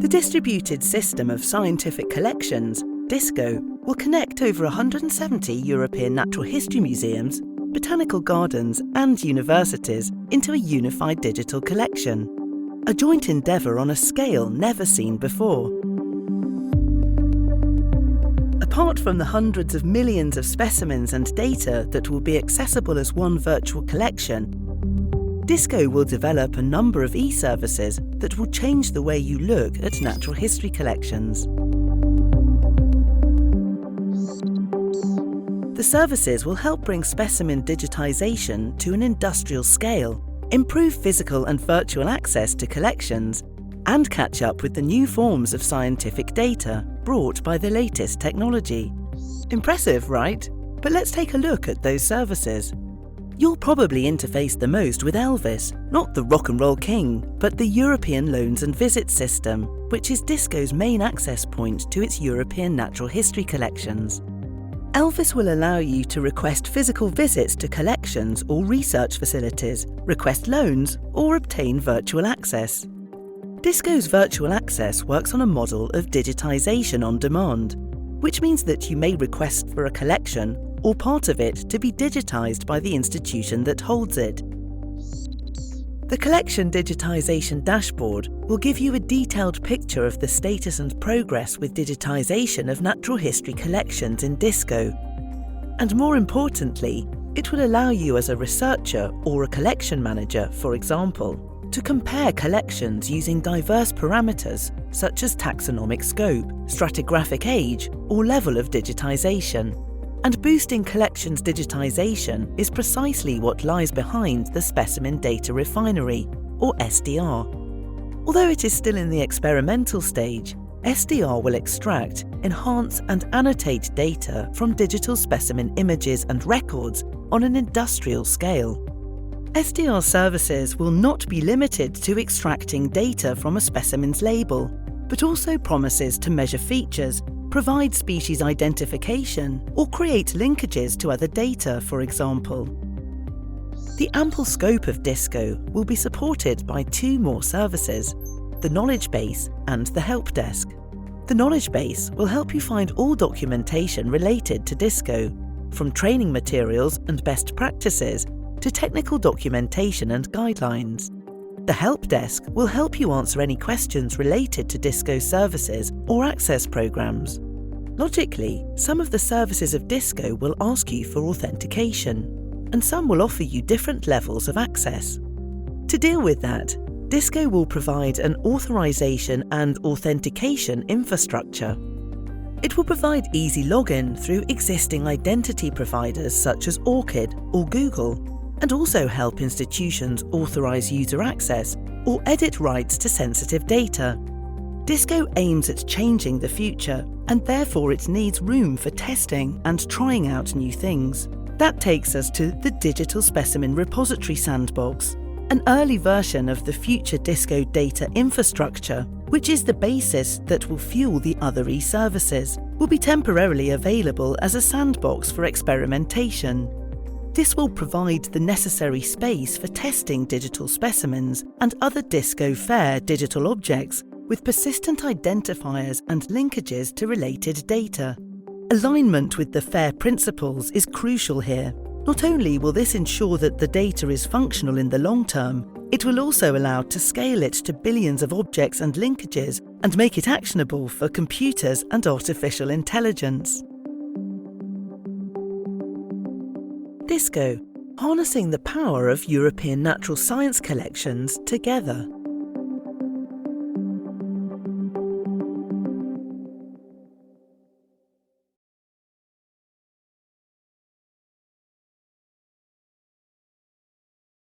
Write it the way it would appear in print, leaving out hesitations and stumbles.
The distributed system of scientific collections, DiSSCo, will connect over 170 European natural history museums, botanical gardens and universities into a unified digital collection, a joint endeavour on a scale never seen before. Apart from the hundreds of millions of specimens and data that will be accessible as one virtual collection, DiSSCo will develop a number of e-services that will change the way you look at natural history collections. The services will help bring specimen digitisation to an industrial scale, improve physical and virtual access to collections, and catch up with the new forms of scientific data brought by the latest technology. Impressive, right? But let's take a look at those services. You'll probably interface the most with ELViS, not the rock and roll king, but the European Loans and Visits system, which is DiSSCo's main access point to its European natural history collections. ELViS will allow you to request physical visits to collections or research facilities, request loans, or obtain virtual access. DiSSCo's virtual access works on a model of digitisation on demand, which means that you may request for a collection or part of it to be digitised by the institution that holds it. The Collection Digitisation dashboard will give you a detailed picture of the status and progress with digitisation of natural history collections in DiSSCo. And more importantly, it will allow you as a researcher or a collection manager, for example, to compare collections using diverse parameters such as taxonomic scope, stratigraphic age, or level of digitisation. And boosting collections digitisation is precisely what lies behind the Specimen Data Refinery, or SDR. Although it is still in the experimental stage, SDR will extract, enhance and annotate data from digital specimen images and records on an industrial scale. SDR services will not be limited to extracting data from a specimen's label, but also promises to measure features, provide species identification, or create linkages to other data, for example. The ample scope of DiSSCo will be supported by two more services, the Knowledge Base and the Helpdesk. The Knowledge Base will help you find all documentation related to DiSSCo, from training materials and best practices to technical documentation and guidelines. The Helpdesk will help you answer any questions related to DiSSCo services or access programs. Logically, some of the services of DiSSCo will ask you for authentication, and some will offer you different levels of access. To deal with that, DiSSCo will provide an authorization and authentication infrastructure. It will provide easy login through existing identity providers such as ORCID or Google, and also help institutions authorize user access or edit rights to sensitive data. DiSSCo aims at changing the future, and therefore it needs room for testing and trying out new things. That takes us to the Digital Specimen Repository Sandbox, an early version of the future DiSSCo data infrastructure, which is the basis that will fuel the other e-services, will be temporarily available as a sandbox for experimentation. This will provide the necessary space for testing digital specimens and other DiSSCo FAIR digital objects with persistent identifiers and linkages to related data. Alignment with the FAIR principles is crucial here. Not only will this ensure that the data is functional in the long term, it will also allow to scale it to billions of objects and linkages and make it actionable for computers and artificial intelligence. DiSSCo, harnessing the power of European natural science collections together.